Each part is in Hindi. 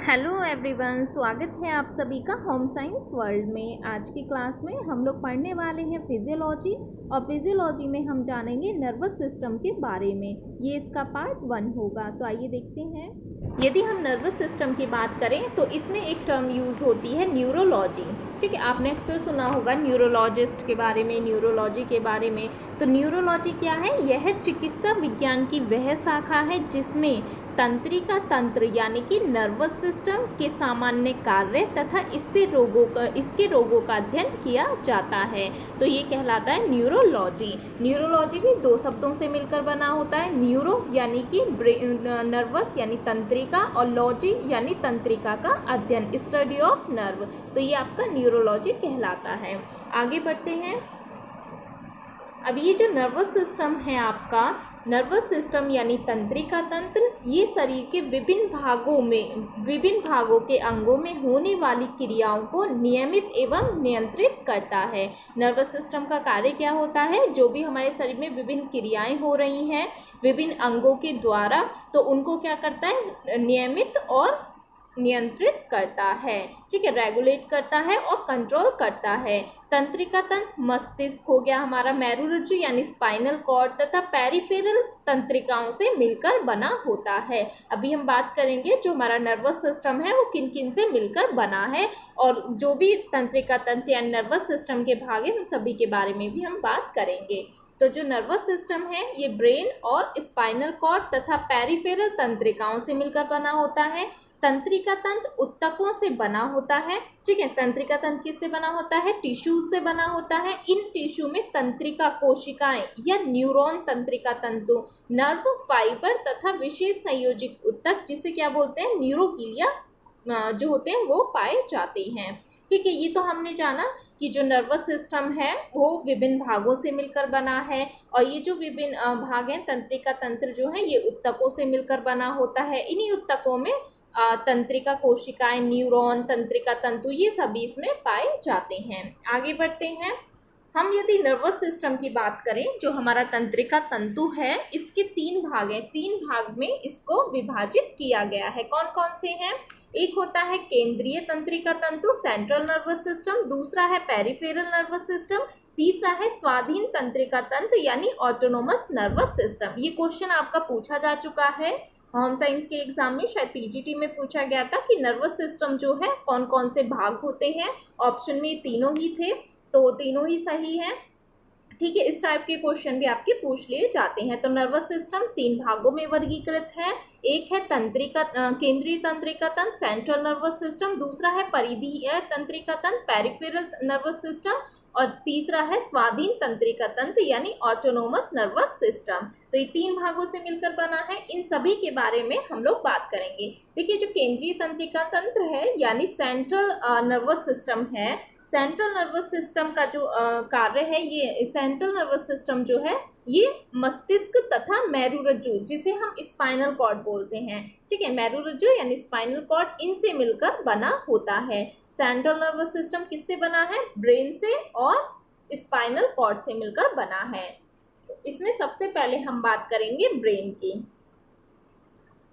हेलो एवरीवन, स्वागत है आप सभी का होम साइंस वर्ल्ड में। आज की क्लास में हम लोग पढ़ने वाले हैं फिजियोलॉजी, और फिजियोलॉजी में हम जानेंगे नर्वस सिस्टम के बारे में। ये इसका पार्ट 1 होगा। तो आइए देखते हैं। यदि हम नर्वस सिस्टम की बात करें तो इसमें एक टर्म यूज़ होती है न्यूरोलॉजी। ठीक है, आपने अक्सर सुना होगा न्यूरोलॉजिस्ट के बारे में, न्यूरोलॉजी के बारे में। तो न्यूरोलॉजी क्या है? यह चिकित्सा विज्ञान की वह शाखा है जिसमें तंत्रिका तंत्र यानी कि नर्वस सिस्टम के सामान्य कार्य तथा इसके रोगों का अध्ययन किया जाता है। तो ये कहलाता है न्यूरोलॉजी। न्यूरोलॉजी भी दो शब्दों से मिलकर बना होता है। न्यूरो यानी कि नर्वस यानी तंत्रिका, और लॉजी यानी तंत्रिका का अध्ययन, स्टडी ऑफ नर्व। तो ये आपका न्यूरोलॉजी कहलाता है। आगे बढ़ते हैं। अब ये जो नर्वस सिस्टम है आपका, नर्वस सिस्टम यानी तंत्रिका तंत्र, ये शरीर के विभिन्न भागों के अंगों में होने वाली क्रियाओं को नियमित एवं नियंत्रित करता है। नर्वस सिस्टम का कार्य क्या होता है? जो भी हमारे शरीर में विभिन्न क्रियाएं हो रही हैं विभिन्न अंगों के द्वारा, तो उनको क्या करता है? नियमित और नियंत्रित करता है। ठीक है, रेगुलेट करता है और कंट्रोल करता है। तंत्रिका तंत्र मस्तिष्क हो गया हमारा, मेरुरज्जु यानी स्पाइनल कॉर्ड तथा पेरिफेरल तंत्रिकाओं से मिलकर बना होता है। अभी हम बात करेंगे जो हमारा नर्वस सिस्टम है वो किन किन से मिलकर बना है, और जो भी तंत्रिका तंत्र या नर्वस सिस्टम के भाग हैं उन सभी के बारे में भी हम बात करेंगे। तो जो नर्वस सिस्टम है ये ब्रेन और स्पाइनल कॉर्ड तथा पेरिफेरल तंत्रिकाओं से मिलकर बना होता है। तंत्रिका तंत्र ऊतकों से बना होता है। ठीक है, तंत्रिका तंत्र किससे बना होता है? टिश्यूज से बना होता है। इन टिश्यू में तंत्रिका कोशिकाएं या न्यूरॉन तंत्रिका तंतु, नर्व फाइबर तथा विशेष संयोजित ऊतक, जिसे क्या बोलते हैं? न्यूरोग्लिया, जो होते हैं वो पाए जाते हैं। ठीक है, ये तो हमने जाना कि जो नर्वस सिस्टम है वो विभिन्न भागों से मिलकर बना है, और ये जो विभिन्न भाग हैं तंत्रिका तंत्र जो है ये ऊतकों से मिलकर बना होता है। इन्हीं ऊतकों में तंत्रिका कोशिकाएं, न्यूरॉन, तंत्रिका तंतु, ये सभी इसमें पाए जाते हैं। आगे बढ़ते हैं। हम यदि नर्वस सिस्टम की बात करें, जो हमारा तंत्रिका तंतु है इसके 3 भाग हैं। 3 भाग में इसको विभाजित किया गया है। कौन कौन से हैं? एक होता है केंद्रीय तंत्रिका तंतु, सेंट्रल नर्वस सिस्टम। दूसरा है पेरिफेरल नर्वस सिस्टम। तीसरा है स्वाधीन तंत्रिका तंत्र यानी ऑटोनोमस नर्वस सिस्टम। ये क्वेश्चन आपका पूछा जा चुका है होम साइंस के एग्जाम में, शायद पीजीटी में पूछा गया था कि नर्वस सिस्टम जो है कौन कौन से भाग होते हैं। ऑप्शन में तीनों ही थे, तो तीनों ही सही हैं। ठीक है, इस टाइप के क्वेश्चन भी आपके पूछ लिए जाते हैं। तो नर्वस सिस्टम 3 भागों में वर्गीकृत है। एक है केंद्रीय तंत्रिका तंत्र, सेंट्रल नर्वस सिस्टम। दूसरा है परिधीय तंत्रिका तंत्र, पेरिफेरल नर्वस सिस्टम। और तीसरा है स्वाधीन तंत्रिका तंत्र यानी ऑटोनोमस नर्वस सिस्टम। तो ये 3 भागों से मिलकर बना है। इन सभी के बारे में हम लोग बात करेंगे। देखिए, जो केंद्रीय तंत्रिका तंत्र है यानी सेंट्रल नर्वस सिस्टम है, सेंट्रल नर्वस सिस्टम का जो कार्य है, ये सेंट्रल नर्वस सिस्टम जो है ये मस्तिष्क तथा मेरुरज्जु, जिसे हम स्पाइनल कॉर्ड बोलते हैं। ठीक है, मेरुरज्जु यानी स्पाइनल कॉर्ड, इनसे मिलकर बना होता है। सेंट्रल नर्वस सिस्टम किससे बना है? ब्रेन से और स्पाइनल कॉर्ड से मिलकर बना है। तो इसमें सबसे पहले हम बात करेंगे ब्रेन की।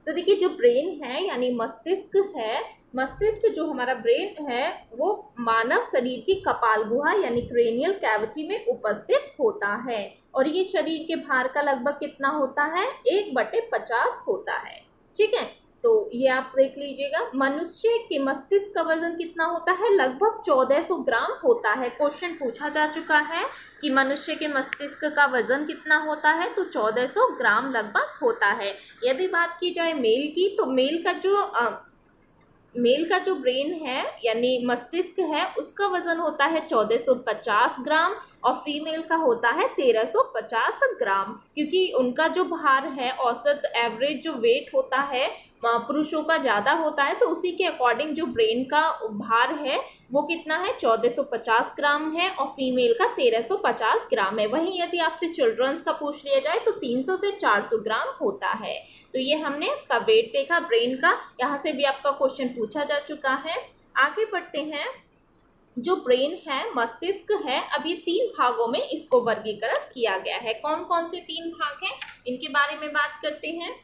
तो देखिए, जो ब्रेन है यानी मस्तिष्क है, मस्तिष्क जो हमारा ब्रेन है वो मानव शरीर की कपाल गुहा यानी क्रेनियल कैविटी में उपस्थित होता है, और ये शरीर के भार का लगभग कितना होता है? 1/50 होता है। ठीक है, तो ये आप देख लीजिएगा। मनुष्य के मस्तिष्क का वजन कितना होता है? लगभग 1400 ग्राम होता है। क्वेश्चन पूछा जा चुका है कि मनुष्य के मस्तिष्क का वजन कितना होता है, तो 1400 ग्राम लगभग होता है। यदि बात की जाए मेल की, तो मेल का जो ब्रेन है यानी मस्तिष्क है उसका वजन होता है 1450 ग्राम, और फीमेल का होता है 1350 ग्राम। क्योंकि उनका जो भार है, औसत एवरेज जो वेट होता है पुरुषों का ज़्यादा होता है, तो उसी के अकॉर्डिंग जो ब्रेन का भार है वो कितना है? 1450 ग्राम है, और फीमेल का 1350 ग्राम है। वहीं यदि आपसे चिल्ड्रंस का पूछ लिया जाए तो 300 से 400 ग्राम होता है। तो ये हमने इसका वेट देखा ब्रेन का। यहाँ से भी आपका क्वेश्चन पूछा जा चुका है। आगे बढ़ते हैं। जो ब्रेन है, मस्तिष्क है, अब ये 3 भागों में इसको वर्गीकृत किया गया है। कौन कौन से 3 भाग हैं इनके बारे में बात करते हैं।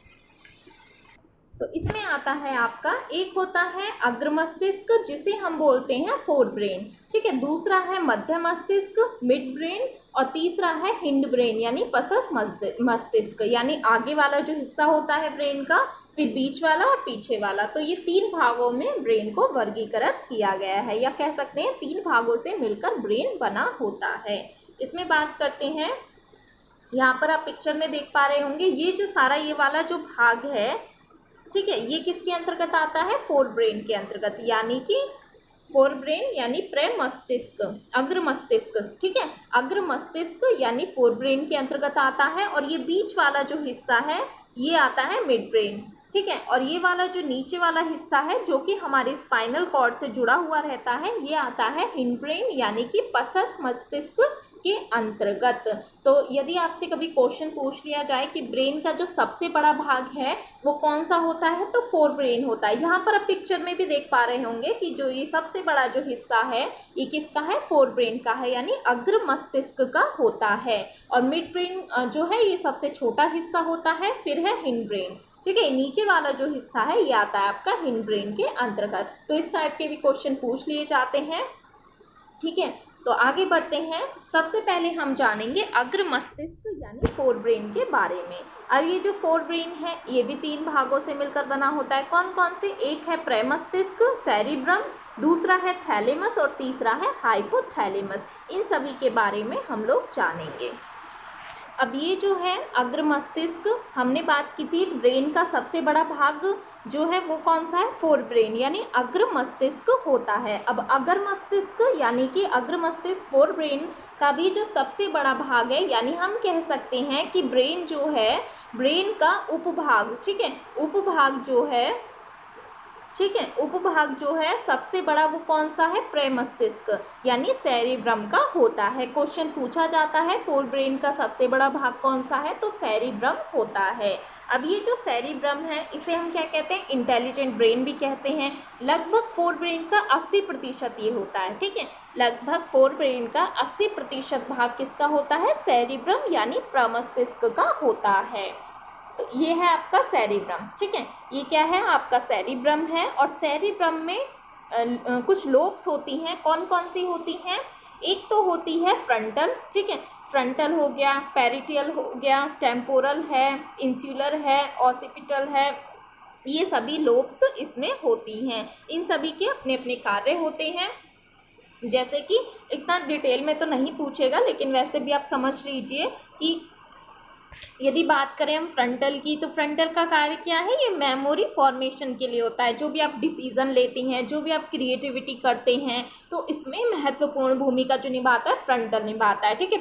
तो इसमें आता है आपका, एक होता है अग्र मस्तिष्क जिसे हम बोलते हैं फोर ब्रेन, ठीक है, दूसरा है मध्य मस्तिष्क मिड ब्रेन, और तीसरा है हिंड ब्रेन यानी पसस मस्तिष्क, यानी आगे वाला जो हिस्सा होता है ब्रेन का, फिर बीच वाला और पीछे वाला। तो ये 3 भागों में ब्रेन को वर्गीकृत किया गया है, या कह सकते हैं 3 भागों से मिलकर ब्रेन बना होता है। इसमें बात करते हैं, यहाँ पर आप पिक्चर में देख पा रहे होंगे, ये जो सारा ये वाला जो भाग है, ठीक है, ये किसके अंतर्गत आता है, फोर ब्रेन के अंतर्गत, यानी कि फोर ब्रेन यानी प्रमस्तिष्क, अग्र मस्तिष्क, ठीक है, अग्र मस्तिष्क यानी फोर ब्रेन के अंतर्गत आता है। और ये बीच वाला जो हिस्सा है ये आता है मिड ब्रेन, ठीक है, और ये वाला जो नीचे वाला हिस्सा है जो कि हमारे स्पाइनल कॉर्ड से जुड़ा हुआ रहता है, ये आता है हिंड ब्रेन यानी कि पसस मस्तिष्क के अंतर्गत। तो यदि आपसे कभी क्वेश्चन पूछ लिया जाए कि ब्रेन का जो सबसे बड़ा भाग है वो कौन सा होता है, तो फोर ब्रेन होता है। यहाँ पर आप पिक्चर में भी देख पा रहे होंगे कि जो ये सबसे बड़ा जो हिस्सा है ये किसका है, फोर ब्रेन का है, यानी अग्र मस्तिष्क का होता है। और मिड ब्रेन जो है ये सबसे छोटा हिस्सा होता है, फिर है हिंड ब्रेन, ठीक है, नीचे वाला जो हिस्सा है ये आता है आपका हिंड ब्रेन के अंतर्गत। तो इस टाइप के भी क्वेश्चन पूछ लिए जाते हैं, ठीक है। तो आगे बढ़ते हैं, सबसे पहले हम जानेंगे अग्र मस्तिष्क यानी फोर ब्रेन के बारे में। अब ये जो फोर ब्रेन है ये भी 3 भागों से मिलकर बना होता है, कौन कौन से, एक है प्रमस्तिष्क सेरिब्रम, दूसरा है थैलेमस और तीसरा है हाइपोथैलेमस। इन सभी के बारे में हम लोग जानेंगे। अब ये जो है अग्र मस्तिष्क, हमने बात की थी ब्रेन का सबसे बड़ा भाग जो है वो कौन सा है, फोर ब्रेन यानी अग्र मस्तिष्क होता है। अब अग्र मस्तिष्क यानी कि अग्र मस्तिष्क फोर ब्रेन का भी जो सबसे बड़ा भाग है, यानी हम कह सकते हैं कि ब्रेन जो है ब्रेन का उपभाग, ठीक है, उपभाग जो है, ठीक है, उपभाग जो है सबसे बड़ा वो कौन सा है, प्रमस्तिष्क यानी सेरिब्रम का होता है। क्वेश्चन पूछा जाता है फोर ब्रेन का सबसे बड़ा भाग कौन सा है, तो सेरिब्रम होता है। अब ये जो सेरिब्रम है इसे हम क्या कहते हैं, इंटेलिजेंट ब्रेन भी कहते हैं। लगभग फोर ब्रेन का 80% ये होता है, ठीक है, लगभग फोर ब्रेन का 80% भाग किसका होता है, सेरिब्रम यानी प्रमस्तिष्क का होता है। तो ये है आपका सेरिब्रम, ठीक है, ये क्या है आपका सेरिब्रम है। और सेरिब्रम में कुछ लोब्स होती हैं, कौन कौन सी होती हैं, एक तो होती है फ्रंटल, ठीक है, फ्रंटल हो गया, पेरिटियल हो गया, टेम्पोरल है, इंसुलर है, ऑसिपिटल है, ये सभी लोब्स इसमें होती हैं। इन सभी के अपने अपने कार्य होते हैं, जैसे कि इतना डिटेल में तो नहीं पूछेगा लेकिन वैसे भी आप समझ लीजिए कि यदि बात करें हम फ्रंटल की, तो फ्रंटल का कार्य क्या है, ये मेमोरी फॉर्मेशन के लिए होता है। जो भी आप डिसीजन लेते हैं, जो भी आप क्रिएटिविटी करते हैं, तो इसमें महत्वपूर्ण भूमिका जो निभाता है फ्रंटल निभाता है, ठीक है।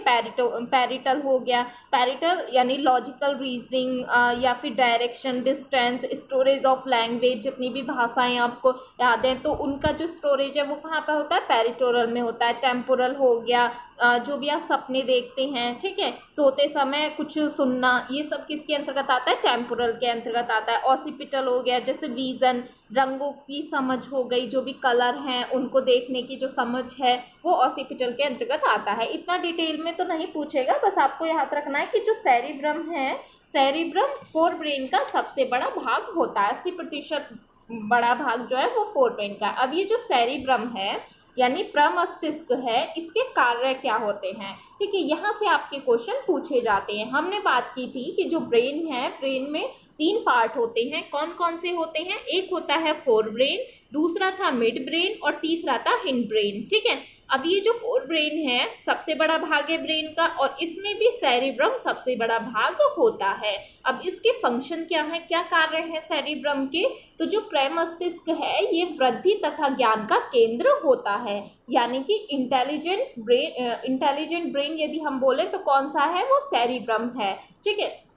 पैरिटल हो गया, पैरिटल यानी लॉजिकल रीजनिंग या फिर direction, distance, storage of language, जितनी भी भाषाएं आपको याद हैं तो उनका जो स्टोरेज है वो कहाँ पर होता है, पेरिटोरल में होता है। टेम्पोरल हो गया, जो भी आप सपने देखते हैं, ठीक है, सोते समय कुछ सुनना, ये सब किसके अंतर्गत आता है, टेम्पोरल के अंतर्गत आता है। ऑसिपिटल हो गया, जैसे विजन, रंगों की समझ हो गई, जो भी कलर हैं उनको देखने की जो समझ है वो ऑसिपिटल के अंतर्गत आता है। इतना डिटेल में तो नहीं पूछेगा, बस आपको याद रखना है कि जो सेरिब्रम है, सेरिब्रम फोर ब्रेन का सबसे बड़ा भाग होता है, 80% बड़ा भाग जो है वो फोर ब्रेन का। अब ये जो सेरिब्रम है यानी प्रमस्तिष्क है, इसके कार्य क्या होते हैं, ठीक है, यहाँ से आपके क्वेश्चन पूछे जाते हैं। हमने बात की थी कि जो ब्रेन है, ब्रेन में 3 पार्ट होते हैं, कौन कौन से होते हैं, एक होता है फोर ब्रेन, दूसरा था मिड ब्रेन और तीसरा था हिंड ब्रेन, ठीक है। अब ये जो फोर ब्रेन है सबसे बड़ा भाग है ब्रेन का, और इसमें भी सेरिब्रम सबसे बड़ा भाग होता है। अब इसके फंक्शन क्या है, क्या कार्य है सेरिब्रम के, तो जो प्रमस्तिष्क है ये वृद्धि तथा ज्ञान का केंद्र होता है, यानी कि इंटेलिजेंट ब्रेन यदि हम बोले तो कौन सा है, वो सेरिब्रम है, ठीक है।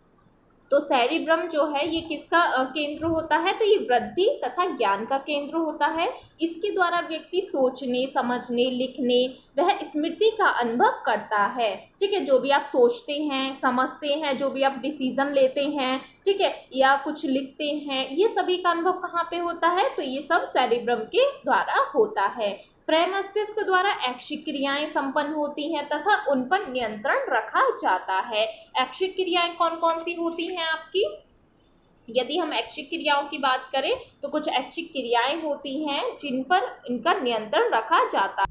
तो सेरिब्रम जो है ये किसका केंद्र होता है, तो ये वृद्धि तथा ज्ञान का केंद्र होता है। इसके द्वारा व्यक्ति सोचने, समझने, लिखने, वह स्मृति का अनुभव करता है, ठीक है। जो भी आप सोचते हैं, समझते हैं, जो भी आप डिसीजन लेते हैं, ठीक है, या कुछ लिखते हैं, ये सभी का अनुभव कहाँ पे होता है, तो ये सब सेरिब्रम के द्वारा होता है। प्रमस्तिष्क द्वारा ऐच्छिक क्रियाएं संपन्न होती हैं तथा उन पर नियंत्रण रखा जाता है। ऐच्छिक क्रियाएं कौन कौन सी होती हैं आपकी, यदि हम ऐच्छिक क्रियाओं की बात करें तो कुछ ऐच्छिक क्रियाएं होती हैं जिन पर इनका नियंत्रण रखा जाता है,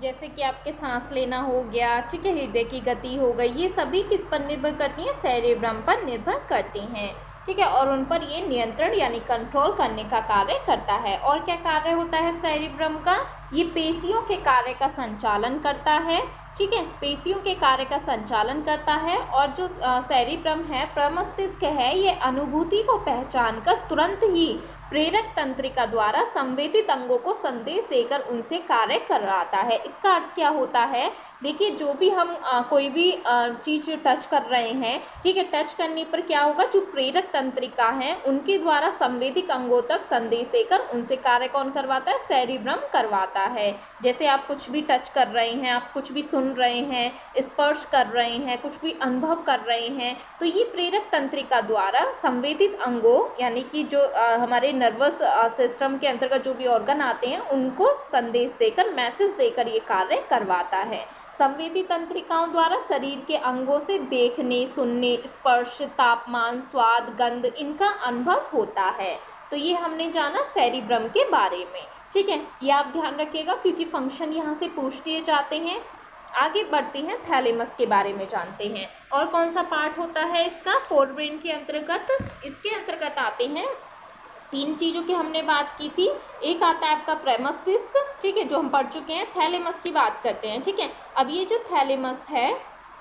जैसे कि आपके सांस लेना हो गया, ठीक है, हृदय की गति हो गई, ये सभी किस पर निर्भर करती हैं? सेरेब्रम पर निर्भर करती हैं, ठीक है, और उन पर ये नियंत्रण यानी कंट्रोल करने का कार्य करता है। और क्या कार्य होता है सेरेब्रम का? ये पेशियों के कार्य का संचालन करता है, ठीक है, पेशियों के कार्य का संचालन करता है। और जो सेरेब्रम है, प्रमस्तिष्क है, ये अनुभूति को पहचान कर तुरंत ही प्रेरक तंत्रिका द्वारा संवेदित अंगों को संदेश देकर उनसे कार्य करवाता है। इसका अर्थ क्या होता है? देखिए, जो भी हम कोई भी चीज़ टच कर रहे हैं, ठीक है, टच करने पर क्या होगा? जो प्रेरक तंत्रिका है उनके द्वारा संवेदित अंगों तक संदेश देकर उनसे कार्य कौन करवाता है? सेरेब्रम करवाता है। जैसे आप कुछ भी टच कर रहे हैं, आप कुछ भी सुन रहे हैं, स्पर्श कर रहे हैं, कुछ भी अनुभव कर रहे हैं, तो ये प्रेरक तंत्रिका द्वारा संवेदित अंगों यानी कि जो हमारे नर्वस सिस्टम के अंतर्गत जो भी ऑर्गन आते हैं उनको संदेश देकर, मैसेज देकर ये कार्य करवाता है। संवेदी तंत्रिकाओं द्वारा शरीर के अंगों से देखने, सुनने, स्पर्श, तापमान, स्वाद, गंध इनका अनुभव होता है। तो ये हमने जाना सेरेब्रम के बारे में, ठीक है, ये आप ध्यान रखिएगा क्योंकि फंक्शन यहाँ से पूछ दिए जाते हैं। आगे बढ़ते हैं, थैलेमस के बारे में जानते हैं। और कौन सा पार्ट होता है इसका? फोरब्रेन के अंतर्गत। इसके अंतर्गत आते हैं 3 चीज़ों की हमने बात की थी। एक आता है आपका प्रमस्तिष्क, ठीक है, जो हम पढ़ चुके हैं। थैलेमस की बात करते हैं, ठीक है। अब ये जो थैलेमस है,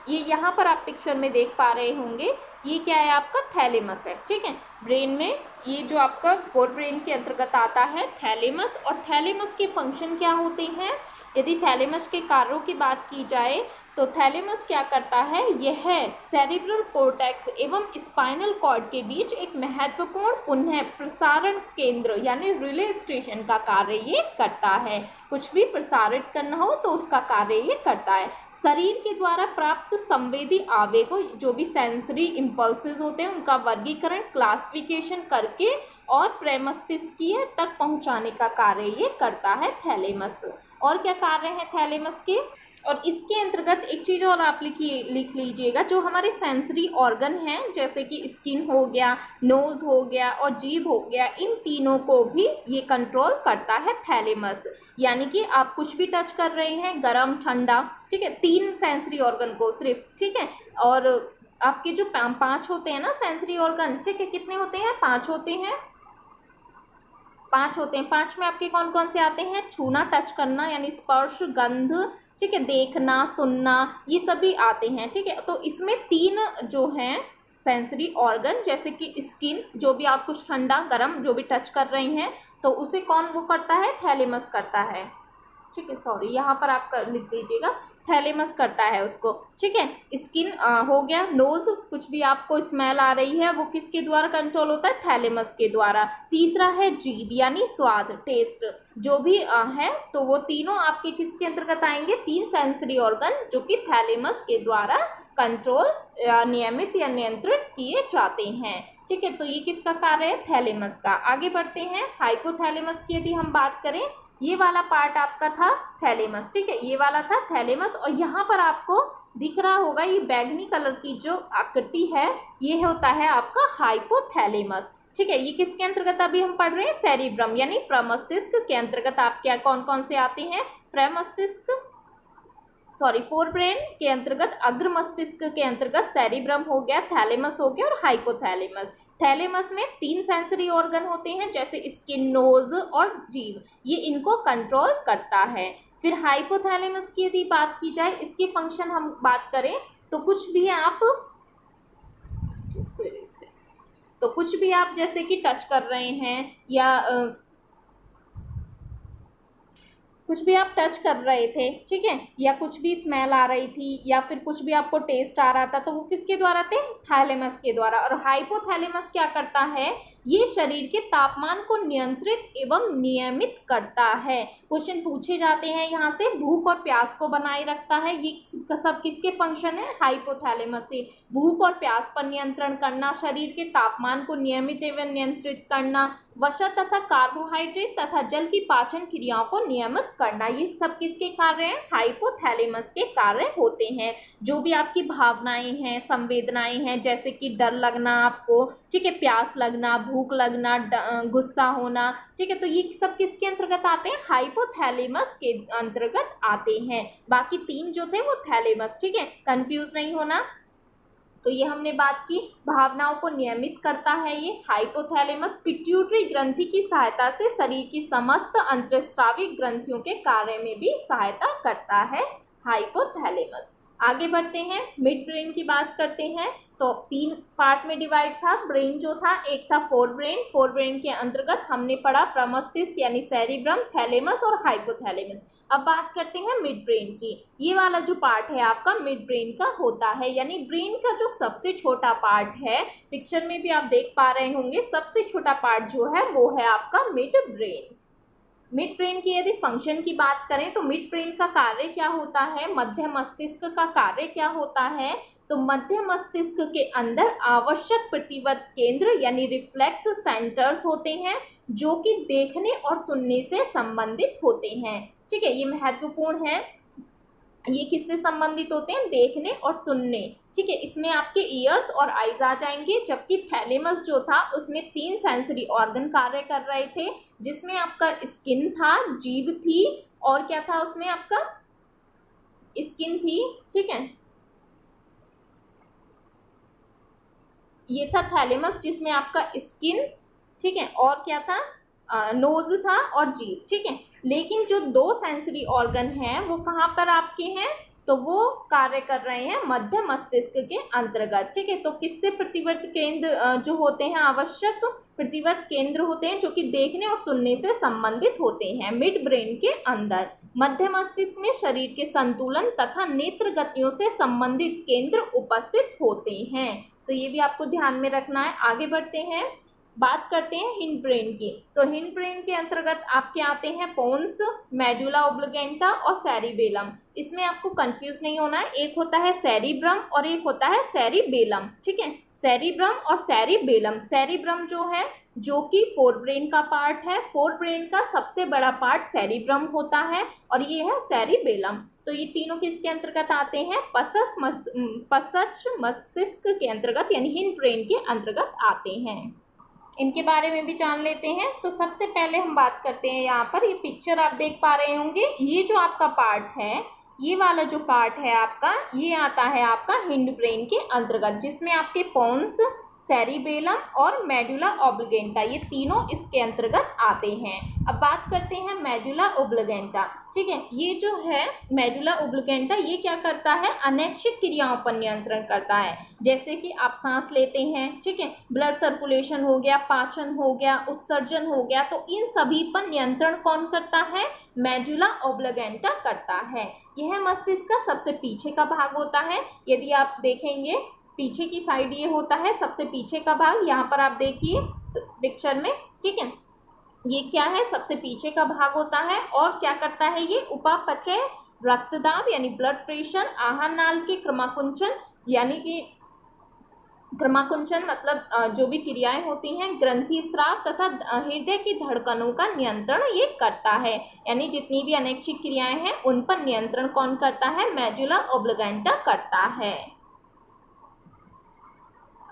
ये यहाँ पर आप पिक्चर में देख पा रहे होंगे, ये क्या है? आपका थैलेमस है, ठीक है। ब्रेन में ये जो आपका फोरब्रेन के अंतर्गत आता है थैलेमस। और थैलेमस के फंक्शन क्या होते हैं? यदि थैलेमस के कार्यों की बात की जाए तो थैलेमस क्या करता है? यह सेरिब्रल कॉर्टेक्स एवं स्पाइनल कॉर्ड के बीच एक महत्वपूर्ण पुनः प्रसारण केंद्र यानी रिले स्टेशन का कार्य ये करता है। कुछ भी प्रसारित करना हो तो उसका कार्य ये करता है। शरीर के द्वारा प्राप्त संवेदी आवेगों, जो भी सेंसरी इम्पल्सेस होते हैं, उनका वर्गीकरण, क्लासिफिकेशन करके और प्रमस्तिष्कीय तक पहुंचाने का कार्य ये करता है थैलेमस। और क्या कार्य है थैलेमस के? और इसके अंतर्गत एक चीज़ और आप लिख लीजिएगा, जो हमारे सेंसरी ऑर्गन हैं जैसे कि स्किन हो गया, नोज हो गया और जीभ हो गया, इन तीनों को भी ये कंट्रोल करता है थैलेमस। यानी कि आप कुछ भी टच कर रहे हैं, गरम, ठंडा, ठीक है, 3 सेंसरी ऑर्गन को सिर्फ, ठीक है। और आपके जो 5 होते हैं ना सेंसरी ऑर्गन, ठीक है, कितने होते हैं? 5 होते हैं। 5 होते हैं। 5 में आपके कौन कौन से आते हैं? छूना, टच करना यानी स्पर्श, गंध, ठीक है, देखना, सुनना, ये सभी आते हैं, ठीक है। तो इसमें 3 जो हैं सेंसरी ऑर्गन, जैसे कि स्किन, जो भी आप कुछ ठंडा, गर्म जो भी टच कर रहे हैं तो उसे कौन वो करता है? थैलेमस करता है, ठीक है। सॉरी, यहाँ पर आप लिख लीजिएगा, थैलेमस करता है उसको, ठीक है। स्किन हो गया, नोज, कुछ भी आपको स्मेल आ रही है वो किसके द्वारा कंट्रोल होता है? थैलेमस के द्वारा। तीसरा है जीभ यानी स्वाद, टेस्ट, जो भी है, तो वो तीनों आपके किसके अंतर्गत आएंगे? 3 सेंसरी ऑर्गन जो कि थैलेमस के द्वारा कंट्रोल नियमित या नियंत्रित किए जाते हैं, ठीक है। तो ये किसका कार्य है? थैलेमस का। आगे बढ़ते हैं, हाइपोथैलेमस की यदि हम बात करें, ये वाला पार्ट आपका था थैलेमस, ठीक है, ये वाला था थैलेमस। और यहाँ पर आपको दिख रहा होगा ये बैगनी कलर की जो आकृति है, ये होता है आपका हाइपोथैलेमस, ठीक है। ये किसके अंतर्गत अभी हम पढ़ रहे हैं? सेरिब्रम यानी प्रमस्तिष्क के अंतर्गत आप क्या कौन कौन से आते हैं? प्रमस्तिष्क, सॉरी, फोरब्रेन के अंतर्गत अग्र मस्तिष्क के अंतर्गत सेरिब्रम हो गया, थैलेमस हो गया और हाइपोथैलेमस। थैलेमस में 3 सेंसरी ऑर्गन होते हैं जैसे स्किन, नोज और जीभ, ये इनको कंट्रोल करता है। फिर हाइपोथैलेमस की यदि बात की जाए, इसके फंक्शन हम बात करें तो कुछ भी आप जैसे कि टच कर रहे हैं या कुछ भी आप टच कर रहे थे, ठीक है, या कुछ भी स्मेल आ रही थी या फिर कुछ भी आपको टेस्ट आ रहा था, तो वो किसके द्वारा थे? थैलेमस के द्वारा। और हाइपोथैलेमस क्या करता है? ये शरीर के तापमान को नियंत्रित एवं नियमित करता है। क्वेश्चन पूछे जाते हैं यहाँ से, भूख और प्यास को बनाए रखता है, ये सब किसके फंक्शन है? हाइपोथैलेमस से। भूख और प्यास पर नियंत्रण करना, शरीर के तापमान को नियमित एवं नियंत्रित करना, वसा तथा कार्बोहाइड्रेट तथा जल की पाचन क्रियाओं को नियमित करना, ये सब किसके कार्य हैं? हाइपोथैलेमस के कार्य होते हैं। जो भी आपकी भावनाएं हैं, संवेदनाएं हैं, जैसे कि डर लगना आपको, ठीक है, प्यास लगना, भूख लगना, गुस्सा होना, ठीक है, तो ये सब किसके अंतर्गत आते हैं? हाइपोथैलेमस के अंतर्गत आते हैं। बाकी 3 जो थे वो थैलेमस, ठीक है, कंफ्यूज नहीं होना। तो ये हमने बात की, भावनाओं को नियमित करता है ये हाइपोथैलेमस। पिट्यूटरी ग्रंथि की सहायता से शरीर की समस्त अंतःस्रावी ग्रंथियों के कार्य में भी सहायता करता है हाइपोथैलेमस। आगे बढ़ते हैं, मिड ब्रेन की बात करते हैं। तो 3 पार्ट में डिवाइड था ब्रेन जो था। एक था फोर ब्रेन के अंतर्गत हमने पढ़ा प्रमस्तिष्क यानी सेरिब्रम, थैलेमस और हाइपोथैलेमस। अब बात करते हैं मिड ब्रेन की। ये वाला जो पार्ट है आपका मिड ब्रेन का होता है, यानी ब्रेन का जो सबसे छोटा पार्ट है, पिक्चर में भी आप देख पा रहे होंगे, सबसे छोटा पार्ट जो है वो है आपका मिड ब्रेन। मिड ब्रेन की यदि फंक्शन की बात करें तो मिड ब्रेन का कार्य क्या होता है? मध्य मस्तिष्क का कार्य क्या होता है? तो मध्य मस्तिष्क के अंदर आवश्यक प्रतिवत केंद्र यानी रिफ्लेक्स सेंटर्स होते हैं, जो कि देखने और सुनने से संबंधित होते हैं। ठीक है, ये महत्वपूर्ण है। ये किससे संबंधित होते हैं? देखने और सुनने। ठीक है, इसमें आपके ईयर्स और आईज आ जाएंगे, जबकि थैलेमस जो था उसमें 3 सेंसरी ऑर्गन कार्य कर रहे थे, जिसमें आपका स्किन था, जीभ थी, और क्या था उसमें? आपका स्किन थी, ठीक है, ये था थैलेमस जिसमें आपका स्किन, ठीक है, और क्या था? नोज था और जीभ, ठीक है। लेकिन जो 2 सेंसरी ऑर्गन हैं वो कहाँ पर आपके हैं? तो वो कार्य कर रहे हैं मध्य मस्तिष्क के अंतर्गत, ठीक है। तो किससे प्रतिवर्त केंद्र जो होते हैं, आवश्यक प्रतिवर्त केंद्र होते हैं, जो कि देखने और सुनने से संबंधित होते हैं मिड ब्रेन के अंदर। मध्य मस्तिष्क में शरीर के संतुलन तथा नेत्र गतियों से संबंधित केंद्र उपस्थित होते हैं। तो ये भी आपको ध्यान में रखना है। आगे बढ़ते हैं, बात करते हैं हिंड ब्रेन की। तो हिंड ब्रेन के अंतर्गत आपके आते हैं पोन्स, मेडुला ओब्लिगेंटा और सेरिबेलम। इसमें आपको कंफ्यूज नहीं होना है, एक होता है सेरिब्रम और एक होता है सेरिबेलम, ठीक है। सेरिब्रम और सेरिबेलम। सेरिब्रम जो है, जो कि फोर ब्रेन का पार्ट है, फोर ब्रेन का सबसे बड़ा पार्ट सेरिब्रम होता है, और ये है सेरिबेलम। तो ये तीनों किसके अंतर्गत आते हैं? पसच मस्तिष्क के अंतर्गत यानी हिंड ब्रेन के अंतर्गत आते हैं। इनके बारे में भी जान लेते हैं। तो सबसे पहले हम बात करते हैं, यहाँ पर ये पिक्चर आप देख पा रहे होंगे, ये जो आपका पार्ट है, ये वाला जो पार्ट है आपका, ये आता है आपका हिंड ब्रेन के अंतर्गत, जिसमें आपके पोन्स, सेरिबेलम और मेडुला ओब्लिगेंटा, ये तीनों इसके अंतर्गत आते हैं। अब बात करते हैं मेडुला ओब्लिगेंटा, ठीक है। ये जो है मेडुला ओब्लिगेंटा, ये क्या करता है? अनैच्छिक क्रियाओं पर नियंत्रण करता है, जैसे कि आप सांस लेते हैं, ठीक है, ब्लड सर्कुलेशन हो गया, पाचन हो गया, उत्सर्जन हो गया, तो इन सभी पर नियंत्रण कौन करता है? मेडुला ओब्लिगेंटा करता है। यह मस्तिष्क का सबसे पीछे का भाग होता है। यदि आप देखेंगे पीछे की साइड ये होता है सबसे पीछे का भाग, यहाँ पर आप देखिए तो पिक्चर में, ठीक है, ये क्या है? सबसे पीछे का भाग होता है। और क्या करता है ये? उपापचय, रक्तदाब यानी ब्लड प्रेशर, आहार नाल के क्रमाकुंचन यानी कि क्रमाकुंचन मतलब जो भी क्रियाएं होती हैं, ग्रंथि स्राव तथा हृदय की धड़कनों का नियंत्रण ये करता है। यानी जितनी भी अनैच्छिक क्रियाएं हैं उन पर नियंत्रण कौन करता है? मेडुला ओब्लिगेंटा करता है।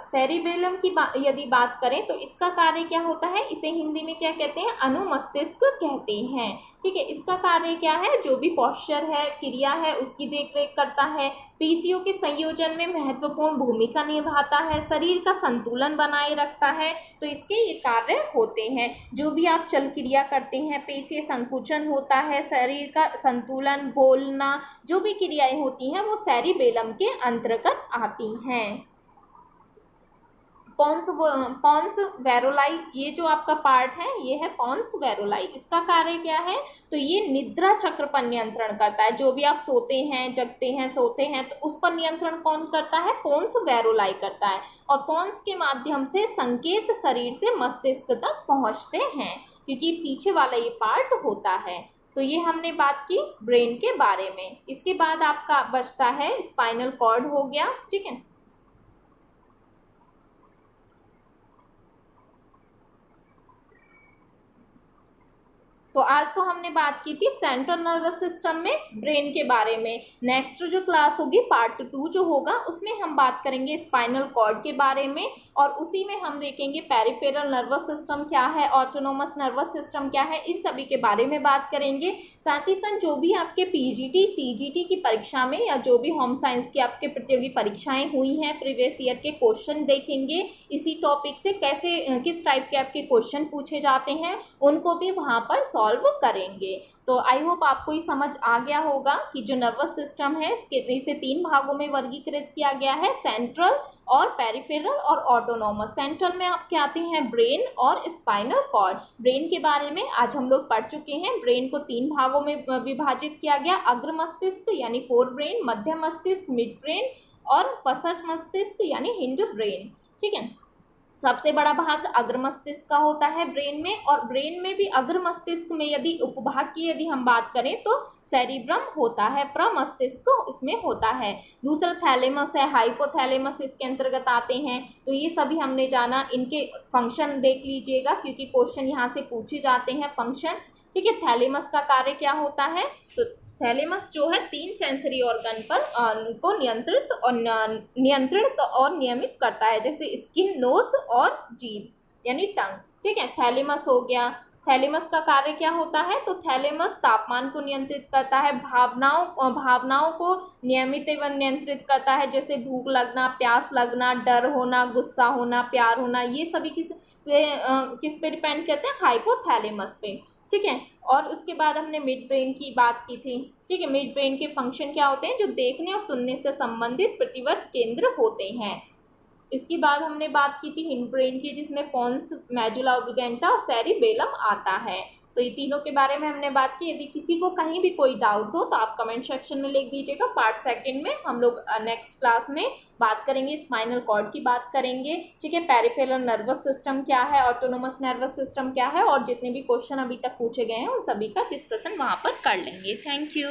सेरिबेलम की यदि बात करें तो इसका कार्य क्या होता है? इसे हिंदी में क्या कहते हैं? अनुमस्तिष्क कहते हैं, ठीक है। इसका कार्य क्या है? जो भी पॉस्चर है, क्रिया है, उसकी देखरेख करता है, पेशियों के संयोजन में महत्वपूर्ण भूमिका निभाता है, शरीर का संतुलन बनाए रखता है। तो इसके ये कार्य होते हैं। जो भी आप चल क्रिया करते हैं, पेशीय संकुचन होता है, शरीर का संतुलन, बोलना, जो भी क्रियाएं होती हैं वो सेरिबेलम के अंतर्गत आती हैं। पॉन्स वेरोलाई, ये जो आपका पार्ट है ये है पॉन्स वेरोलाई। इसका कार्य क्या है? तो ये निद्रा चक्र पर नियंत्रण करता है। जो भी आप सोते हैं, जगते हैं, सोते हैं, तो उस पर नियंत्रण कौन करता है? पॉन्स वेरोलाई करता है। और पॉन्स के माध्यम से संकेत शरीर से मस्तिष्क तक पहुंचते हैं, क्योंकि पीछे वाला ये पार्ट होता है। तो ये हमने बात की ब्रेन के बारे में। इसके बाद आपका बचता है स्पाइनल कॉर्ड हो गया, ठीक है। तो आज तो हमने बात की थी सेंट्रल नर्वस सिस्टम में ब्रेन के बारे में। नेक्स्ट जो क्लास होगी पार्ट 2 जो होगा उसमें हम बात करेंगे स्पाइनल कॉर्ड के बारे में, और उसी में हम देखेंगे पेरिफेरल नर्वस सिस्टम क्या है, ऑटोनोमस नर्वस सिस्टम क्या है, इन सभी के बारे में बात करेंगे। साथ ही साथ जो भी आपके पीजीटी टीजीटी की परीक्षा में या जो भी होम साइंस की आपके प्रतियोगी परीक्षाएं हुई हैं प्रीवियस ईयर के क्वेश्चन देखेंगे, इसी टॉपिक से कैसे किस टाइप के आपके क्वेश्चन पूछे जाते हैं उनको भी वहाँ पर सॉल्व करेंगे। तो आई होप आपको ये समझ आ गया होगा कि जो नर्वस सिस्टम है इसे 3 भागों में वर्गीकृत किया गया है, सेंट्रल और पेरिफेरल और ऑटोनोमस। सेंट्रल में आपके आते हैं ब्रेन और स्पाइनल कॉर्ड। ब्रेन के बारे में आज हम लोग पढ़ चुके हैं। ब्रेन को 3 भागों में विभाजित किया गया, अग्र मस्तिष्क यानी फोर ब्रेन, मध्य मस्तिष्क मिड ब्रेन और पश्च मस्तिष्क यानी हिंड ब्रेन। ठीक है, सबसे बड़ा भाग अग्र मस्तिष्क का होता है ब्रेन में, और ब्रेन में भी अग्र मस्तिष्क में यदि उपभाग की यदि हम बात करें तो सेरिब्रम होता है, प्रमस्तिष्क इसमें होता है। दूसरा थैलेमस है, हाइपोथैलेमस इसके अंतर्गत आते हैं। तो ये सभी हमने जाना, इनके फंक्शन देख लीजिएगा क्योंकि क्वेश्चन यहाँ से पूछे जाते हैं फंक्शन। ठीक है, थैलेमस का कार्य क्या होता है, तो थैलेमस जो है 3 सेंसरी ऑर्गन पर को नियंत्रित और नियमित करता है, जैसे स्किन, नोज और जीभ यानी टंग। ठीक है, थैलेमस हो गया। थैलेमस का कार्य क्या होता है, तो थैलेमस तापमान को नियंत्रित करता है, भावनाओं को नियमित एवं नियंत्रित करता है, जैसे भूख लगना, प्यास लगना, डर होना, गुस्सा होना, प्यार होना, ये सभी किस पे डिपेंड करते हैं, हाइपोथैलेमस पे। ठीक है, और उसके बाद हमने मिड ब्रेन की बात की थी। ठीक है, मिड ब्रेन के फंक्शन क्या होते हैं, जो देखने और सुनने से संबंधित प्रतिवत केंद्र होते हैं। इसके बाद हमने बात की थी हिंड ब्रेन की, जिसमें पोन्स, मेडुला ऑब्लिगेंटा और सेरिबेलम आता है। तो ये तीनों के बारे में हमने बात की। यदि किसी को कहीं भी कोई डाउट हो तो आप कमेंट सेक्शन में लिख दीजिएगा। पार्ट 2 में हम लोग नेक्स्ट क्लास में बात करेंगे, स्पाइनल कॉर्ड की बात करेंगे। ठीक है, पेरिफेरल नर्वस सिस्टम क्या है, ऑटोनोमस नर्वस सिस्टम क्या है, और जितने भी क्वेश्चन अभी तक पूछे गए हैं उन सभी का डिस्कशन वहाँ पर कर लेंगे। Thank you.